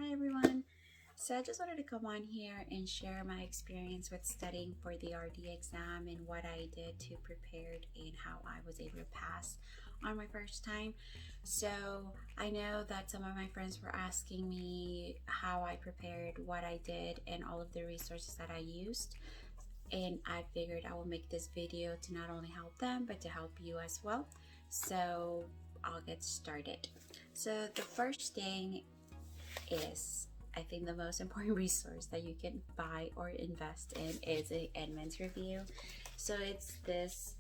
Hi everyone. So I just wanted to come on here and share my experience with studying for the RD exam and what I did to prepare and how I was able to pass on my first time. So I know that some of my friends were asking me how I prepared, what I did, and all of the resources that I used. And I figured I will make this video to not only help them but to help you as well. So I'll get started. So the first thing is, I think the most important resource that you can buy or invest in is an Inman's review. So it's this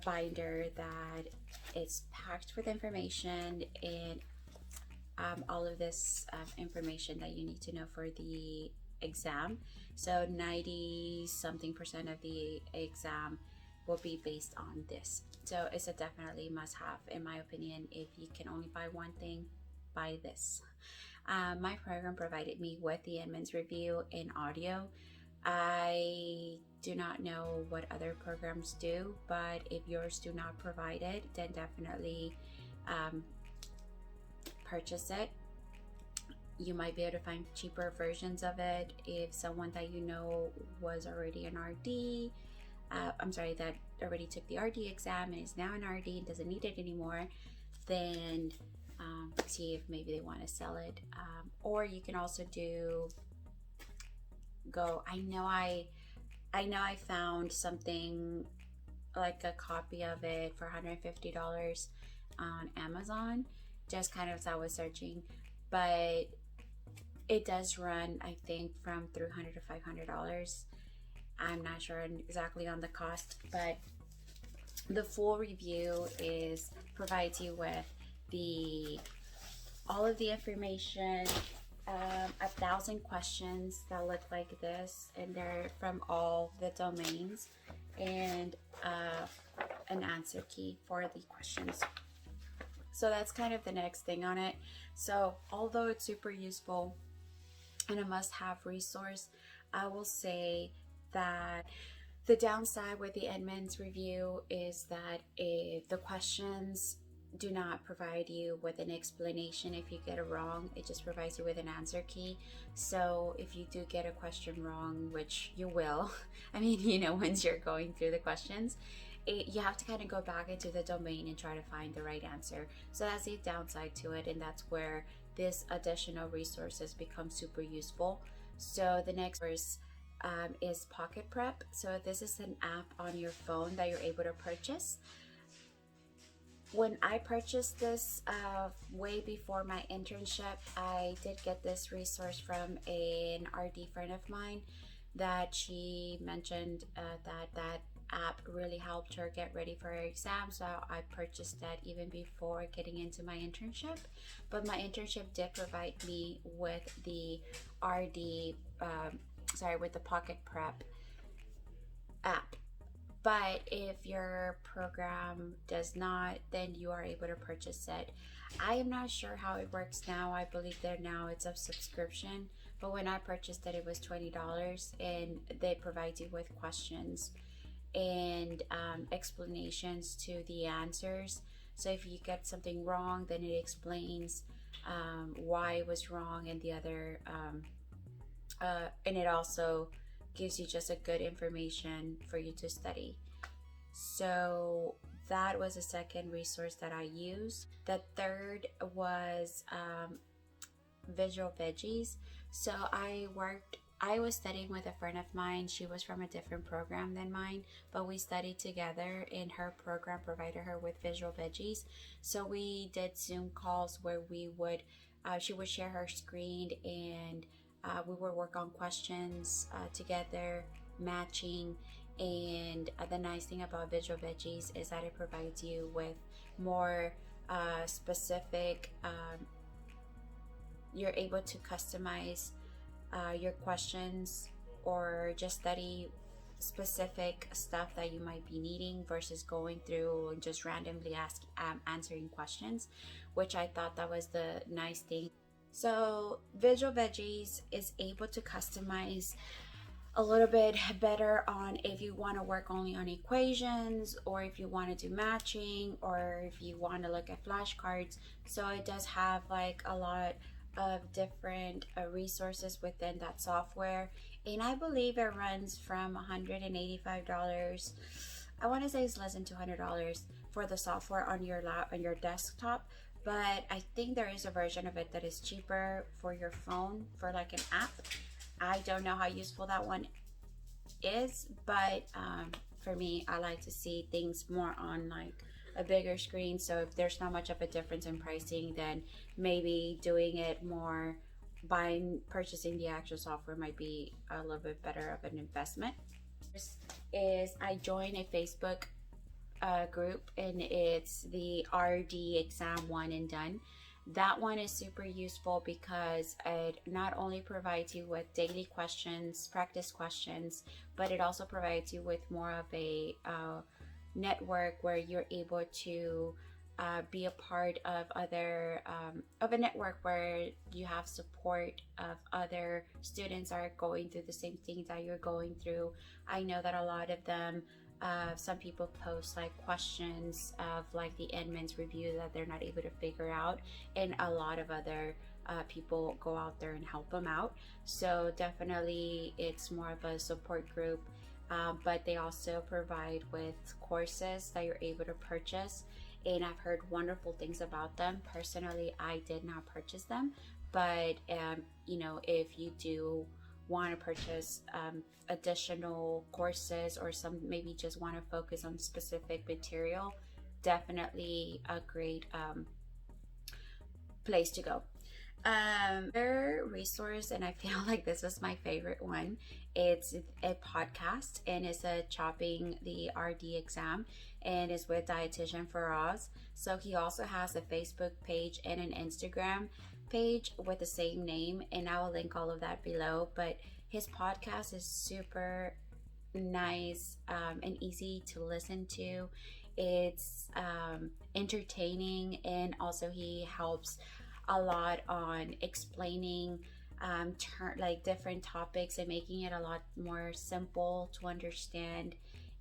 binder that is packed with information and all of this information that you need to know for the exam. So 90 something percent of the exam will be based on this. So it's a definitely must have in my opinion. If you can only buy one thing, buy this. My program provided me with the Inman's review in audio. I do not know what other programs do, but if yours do not provide it, then definitely purchase it. You might be able to find cheaper versions of it if someone that you know was already an RD. That already took the RD exam and is now an RD and doesn't need it anymore, then see if maybe they want to sell it. Or you can also I know I found something like a copy of it for $150 on Amazon, just kind of as I was searching, but it does run, I think, from $300 to $500. I'm not sure exactly on the cost, but the full review provides you with all of the information, 1,000 questions that look like this, and they're from all the domains, and an answer key for the questions. So that's kind of the next thing on it. So although it's super useful and a must-have resource, I will say that the downside with the Inman's review is that the questions do not provide you with an explanation if you get it wrong. It just provides you with an answer key. So if you do get a question wrong, which you will, I mean, once you're going through the questions, you have to kind of go back into the domain and try to find the right answer. So that's the downside to it, and that's where this additional resources become super useful. So the next verse is PocketPrep. So this is an app on your phone that you're able to purchase. When I purchased this way before my internship, I did get this resource from an RD friend of mine that she mentioned that app really helped her get ready for her exam. So I purchased that even before getting into my internship. But my internship did provide me with the with the PocketPrep app. But if your program does not, then you are able to purchase it. I am not sure how it works now. I believe that now it's a subscription, but when I purchased it, it was $20, and they provide you with questions and explanations to the answers. So if you get something wrong, then it explains why it was wrong, and the other and it also gives you just a good information for you to study. So that was the second resource that I used. The third was Veggies. So I was studying with a friend of mine. She was from a different program than mine, but we studied together, and her program provided her with Veggies. So we did Zoom calls where she would share her screen, and we would work on questions together, matching. And the nice thing about Veggies is that it provides you with more specific, you're able to customize your questions or just study specific stuff that you might be needing versus going through and just randomly answering questions, which I thought that was the nice thing. So Veggies is able to customize a little bit better on if you want to work only on equations, or if you want to do matching, or if you want to look at flashcards. So it does have like a lot of different resources within that software, and I believe it runs from $185. I want to say it's less than $200 for the software on your on your desktop, but I think there is a version of it that is cheaper for your phone for like an app. I don't know how useful that one is, but for me, I like to see things more on like a bigger screen. So if there's not much of a difference in pricing, then maybe doing it more, purchasing the actual software might be a little bit better of an investment. This is I joined a Facebook group, and it's the RD exam one and done. That one is super useful because it not only provides you with daily questions, practice questions, but it also provides you with more of a network where you're able to be a part of of a network where you have support of other students are going through the same things that you're going through. I know that a lot of them, some people post like questions of like the Inman's review that they're not able to figure out, and a lot of other people go out there and help them out. So definitely it's more of a support group, but they also provide with courses that you're able to purchase, and I've heard wonderful things about them. Personally, I did not purchase them, but you know, if you do want to purchase additional courses, or some maybe just want to focus on specific material, definitely a great place to go. Their resource, and I feel like this was my favorite one, it's a podcast, and it's a Chomping the RD exam, and it's with Dietitian for Oz. So he also has a Facebook page and an Instagram page with the same name, and I will link all of that below. But his podcast is super nice and easy to listen to. It's entertaining, and also he helps a lot on explaining like different topics and making it a lot more simple to understand.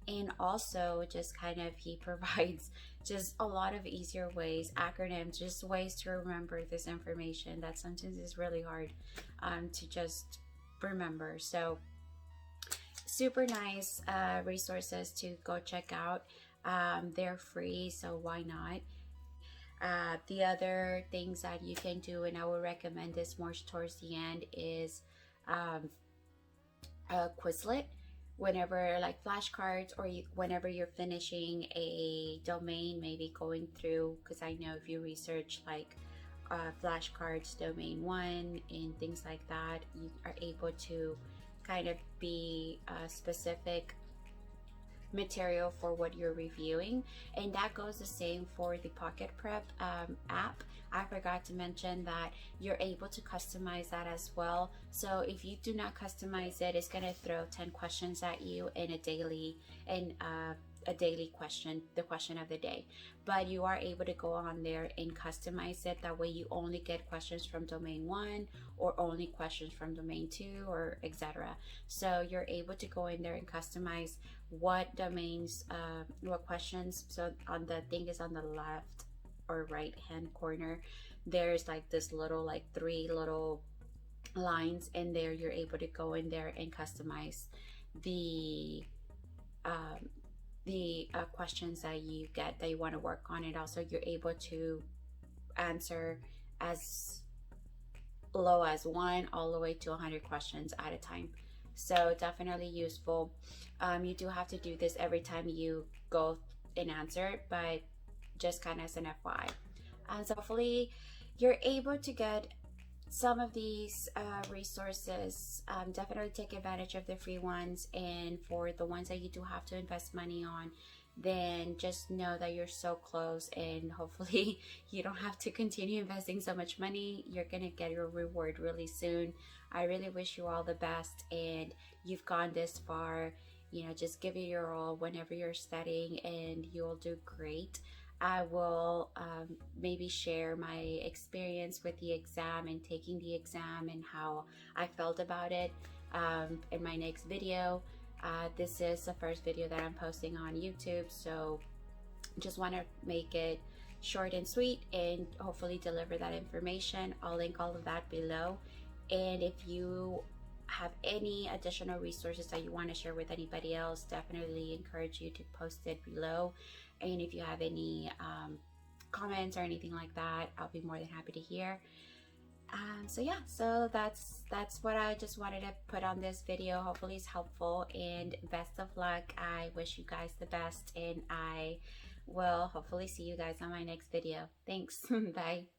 And also just kind of he provides just a lot of easier ways, acronyms, just ways to remember this information that sometimes is really hard to just remember. So super nice resources to go check out. They're free, so why not? The other things that you can do, and I would recommend this more towards the end, is Quizlet. Whenever like flashcards, or whenever you're finishing a domain, maybe going through, because I know if you research like flashcards domain 1 and things like that, you are able to kind of be specific material for what you're reviewing. And that goes the same for the PocketPrep app. I forgot to mention that you're able to customize that as well. So if you do not customize it, it's going to throw 10 questions at you in a daily question, the question of the day. But you are able to go on there and customize it. That way you only get questions from domain 1, or only questions from domain 2, or etc. So you're able to go in there and customize what domains, what questions. So on the thing is on the left or right hand corner, there's like this little, like 3 little lines in there. You're able to go in there and customize the questions that you get that you want to work on. And also you're able to answer as low as 1 all the way to 100 questions at a time. So definitely useful. You do have to do this every time you go and answer, but just kind of as an FYI. And so hopefully you're able to get some of these resources. Definitely take advantage of the free ones, and for the ones that you do have to invest money on, then just know that you're so close, and hopefully you don't have to continue investing so much money. You're gonna get your reward really soon. I really wish you all the best, and you've gone this far. You know, just give it your all whenever you're studying, and you'll do great. I will maybe share my experience with the exam and taking the exam and how I felt about it in my next video. This is the first video that I'm posting on YouTube, so just want to make it short and sweet, and hopefully deliver that information. I'll link all of that below. And if you have any additional resources that you want to share with anybody else, definitely encourage you to post it below. And if you have any comments or anything like that, I'll be more than happy to hear. So yeah, so that's what I just wanted to put on this video. Hopefully it's helpful, and best of luck. I wish you guys the best, and I will hopefully see you guys on my next video. Thanks. Bye.